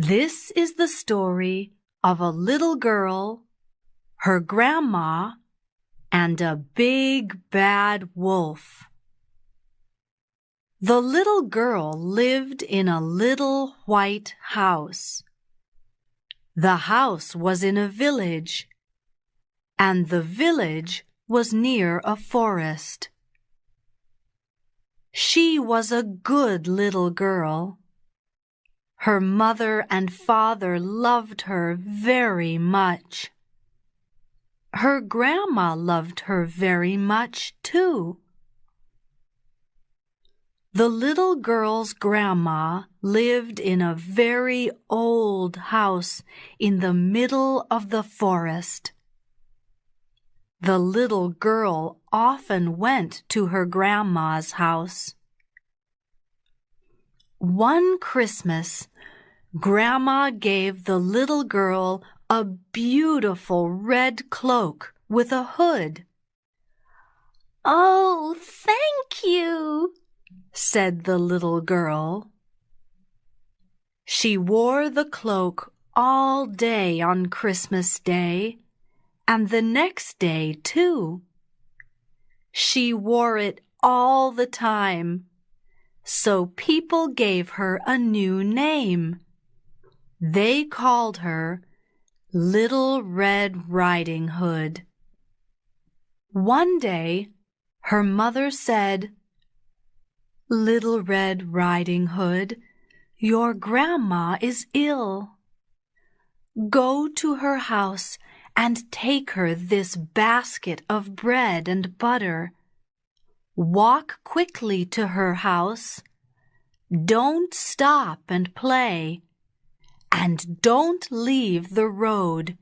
This is the story of a little girl, her grandma, and a big bad wolf. The little girl lived in a little white house. The house was in a village, and the village was near a forest. She was a good little girl. Her mother and father loved her very much. Her grandma loved her very much, too. The little girl's grandma lived in a very old house in the middle of the forest. The little girl often went to her grandma's house. One Christmas, Grandma gave the little girl a beautiful red cloak with a hood. "Oh, thank you," said the little girl. She wore the cloak all day on Christmas Day, and the next day, too. She wore it all the time, so people gave her a new name. They called her Little Red Riding Hood. One day, her mother said, "Little Red Riding Hood, your grandma is ill. Go to her house and take her this basket of bread and butter. Walk quickly to her house. Don't stop and play. And don't leave the road.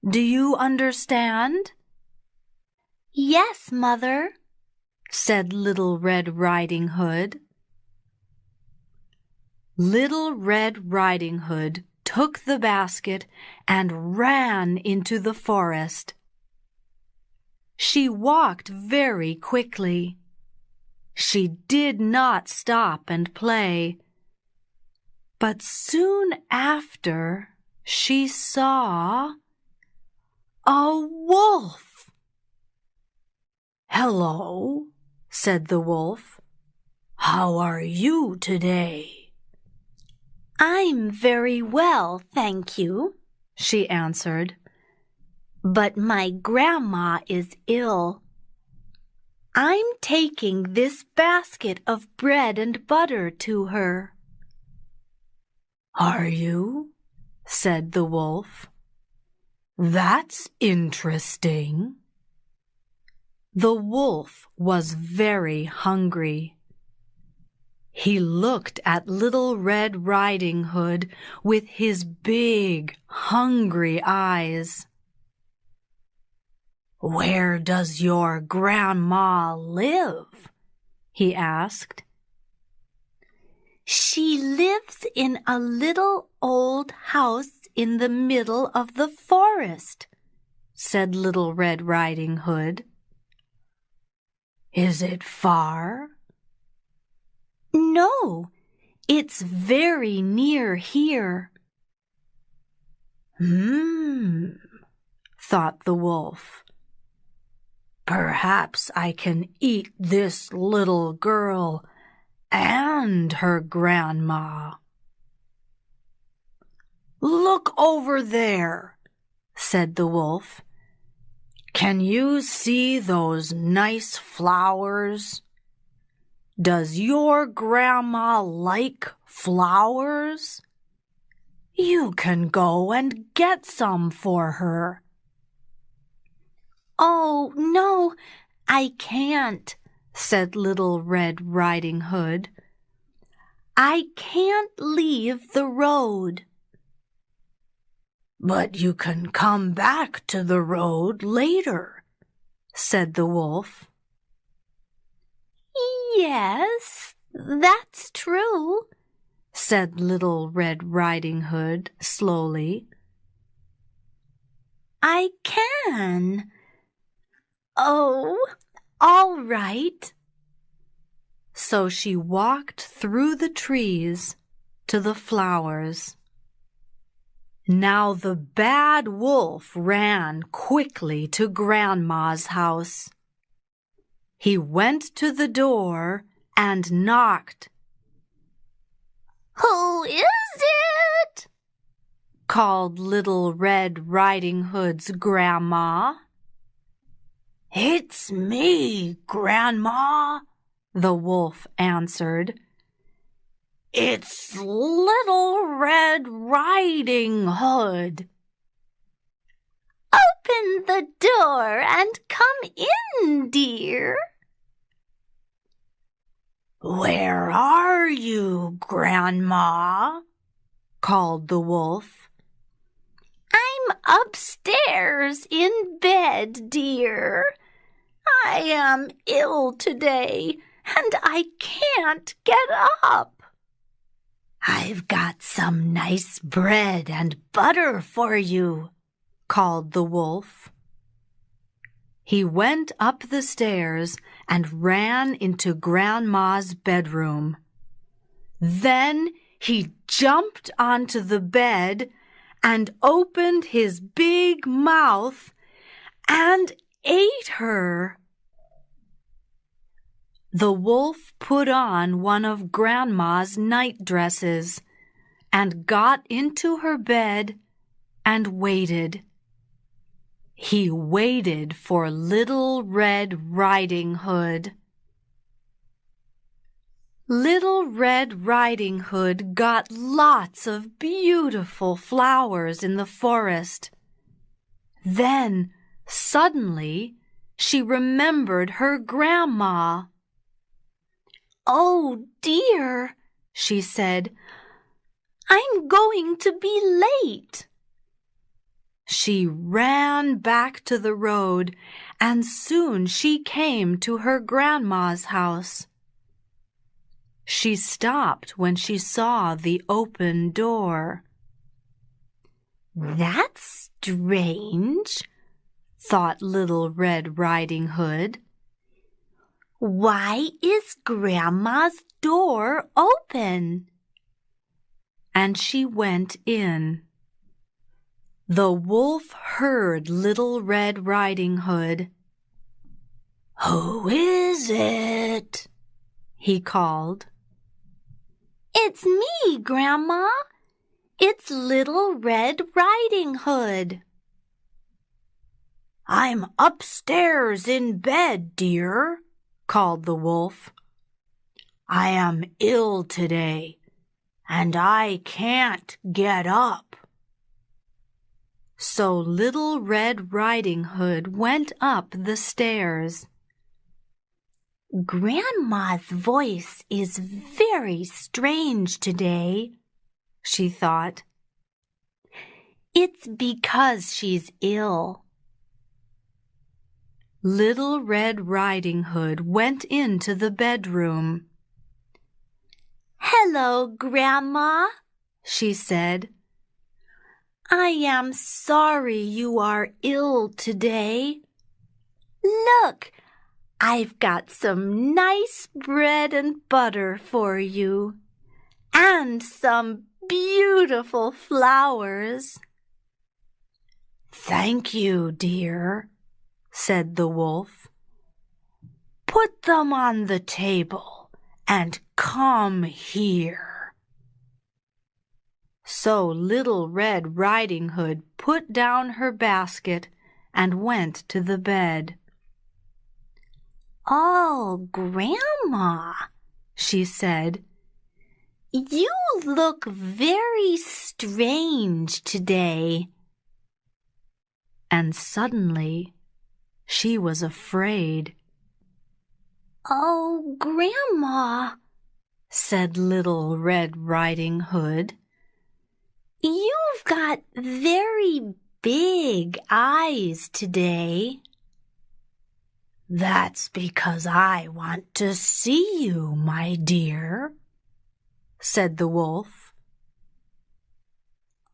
Do you understand?" "Yes, Mother," said Little Red Riding Hood. Little Red Riding Hood took the basket and ran into the forest. She walked very quickly. She did not stop and play. But soon after, she saw a wolf. "Hello," said the wolf. "How are you today?" "I'm very well, thank you," she answered. "But my grandma is ill. I'm taking this basket of bread and butter to her." "Are you?" said the wolf. "That's interesting." The wolf was very hungry. He looked at Little Red Riding Hood with his big, hungry eyes. "Where does your grandma live?" he asked. "She lives in a little old house in the middle of the forest," said Little Red Riding Hood. "Is it far?" "No, it's very near here." Thought the wolf. "Perhaps I can eat this little girl and her grandma." "Look over there," said the wolf. "Can you see those nice flowers? Does your grandma like flowers? You can go and get some for her." "Oh, no, I can't," said Little Red Riding Hood. "I can't leave the road." "But you can come back to the road later," said the wolf. "Yes, that's true," said Little Red Riding Hood slowly. "I can. Oh, all right." So she walked through the trees to the flowers. Now the bad wolf ran quickly to Grandma's house. He went to the door and knocked. "Who is it?" called Little Red Riding Hood's grandma. "It's me, Grandma," the wolf answered. "It's Little Red Riding Hood." "Open the door and come in, dear." "Where are you, Grandma?" called the wolf. "I'm upstairs in bed, dear. I am ill today, and I can't get up." "I've got some nice bread and butter for you," called the wolf. He went up the stairs and ran into Grandma's bedroom. Then he jumped onto the bed and opened his big mouth and ate her. The wolf put on one of Grandma's night dresses and got into her bed and waited. He waited for Little Red Riding Hood. Little Red Riding Hood got lots of beautiful flowers in the forest. Then, suddenly, she remembered her grandma. "Oh, dear," she said, "I'm going to be late." She ran back to the road, and soon she came to her grandma's house. She stopped when she saw the open door. "That's strange," thought Little Red Riding Hood. "Why is Grandma's door open?" And she went in. The wolf heard Little Red Riding Hood. "Who is it?" he called. "It's me, Grandma. It's Little Red Riding Hood." "I'm upstairs in bed, dear," called the wolf. "I am ill today, and I can't get up." So Little Red Riding Hood went up the stairs. "Grandma's voice is very strange today," she thought. "It's because she's ill." Little Red Riding Hood went into the bedroom. "Hello, Grandma," she said. "I am sorry you are ill today. Look, I've got some nice bread and butter for you, and some beautiful flowers." "Thank you, dear," said the wolf. "Put them on the table and come here." So Little Red Riding Hood put down her basket and went to the bed. "Oh, Grandma," she said, "you look very strange today." And suddenly she was afraid. "Oh, Grandma," said Little Red Riding Hood, "you've got very big eyes today." "That's because I want to see you, my dear," said the wolf.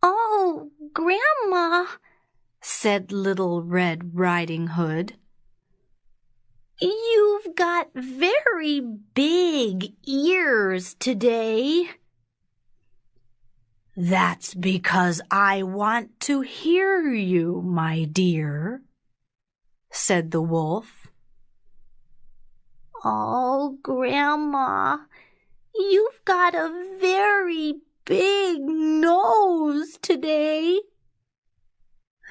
"Oh, Grandma," said Little Red Riding Hood, "you've got very big ears today." That's because I want to hear you, my dear, said the wolf. Oh, Grandma, you've got a very big nose today.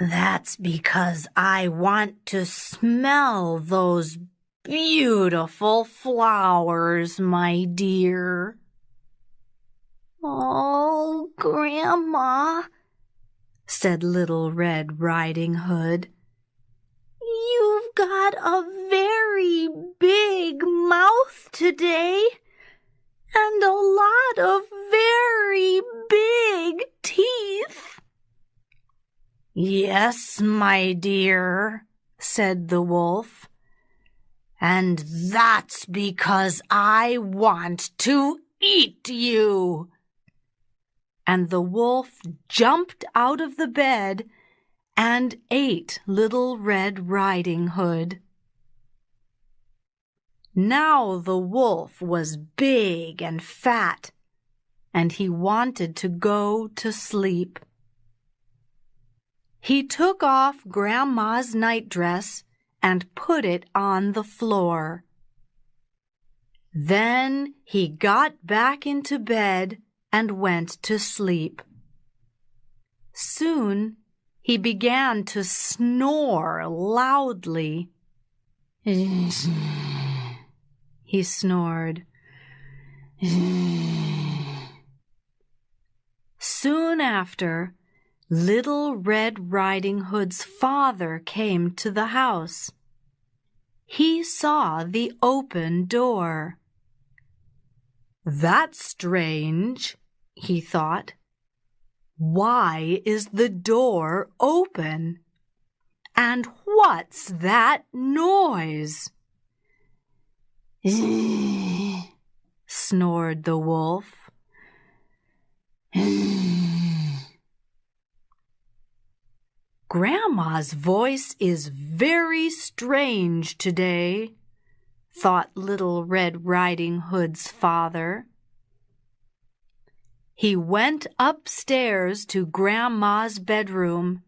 That's because I want to smell those beautiful flowers, my dear. Oh, Grandma, said Little Red Riding Hood. You've got a very big mouth today, and a lot of very big teeth. Yes, my dear, said the wolf, and that's because I want to eat you. And the wolf jumped out of the bed and ate Little Red Riding Hood. Now the wolf was big and fat, and he wanted to go to sleep. He took off Grandma's nightdress and put it on the floor. Then he got back into bed and went to sleep. Soon he began to snore loudly. He snored. Soon after, Little Red Riding Hood's father came to the house. He saw the open door. That's strange, he thought. Why is the door open? And what's that noise? Snored the wolf. Grandma's voice is very strange today, thought Little Red Riding Hood's father. He went upstairs to Grandma's bedroom.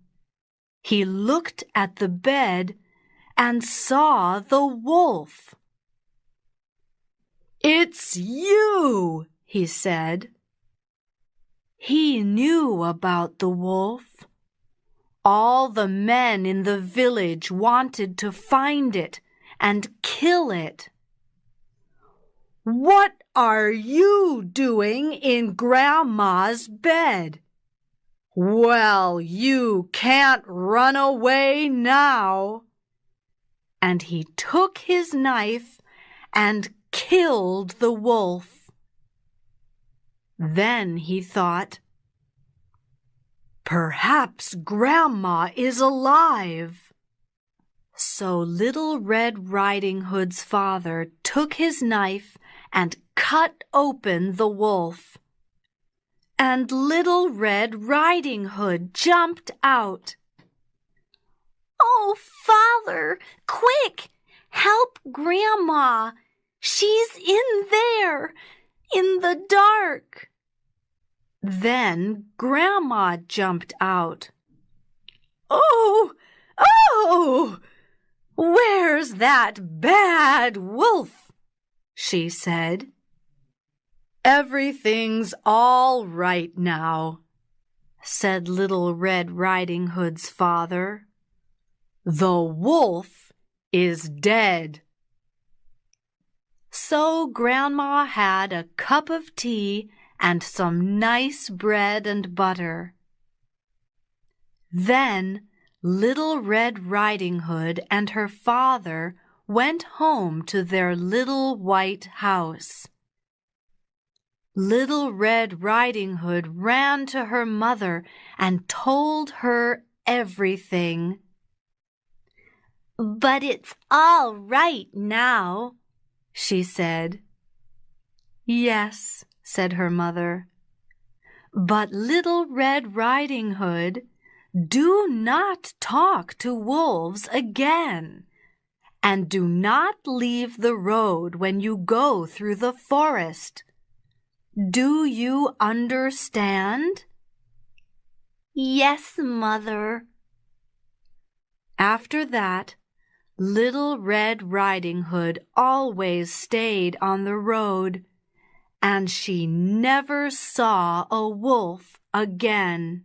He looked at the bed and saw the wolf. "It's you," he said. He knew about the wolf. All the men in the village wanted to find it and kill it. "What are you doing in Grandma's bed?" "Well, you can't run away now." And he took his knife and killed the wolf. Then he thought, "Perhaps Grandma is alive." So Little Red Riding Hood's father took his knife and cut open the wolf. And Little Red Riding Hood jumped out. "Oh, Father, quick, help Grandma. She's in there, in the dark." Then Grandma jumped out. "Oh, oh! Where's that bad wolf?" she said. "Everything's all right now," said Little Red Riding Hood's father. "The wolf is dead." So Grandma had a cup of tea and some nice bread and butter. Then Little Red Riding Hood and her father went home to their little white house. Little Red Riding Hood ran to her mother and told her everything. "But it's all right now," she said. "Yes," said her mother. "But Little Red Riding Hood, do not talk to wolves again, and do not leave the road when you go through the forest. Do you understand?" Yes, Mother. After that, Little Red Riding Hood always stayed on the road, and she never saw a wolf again.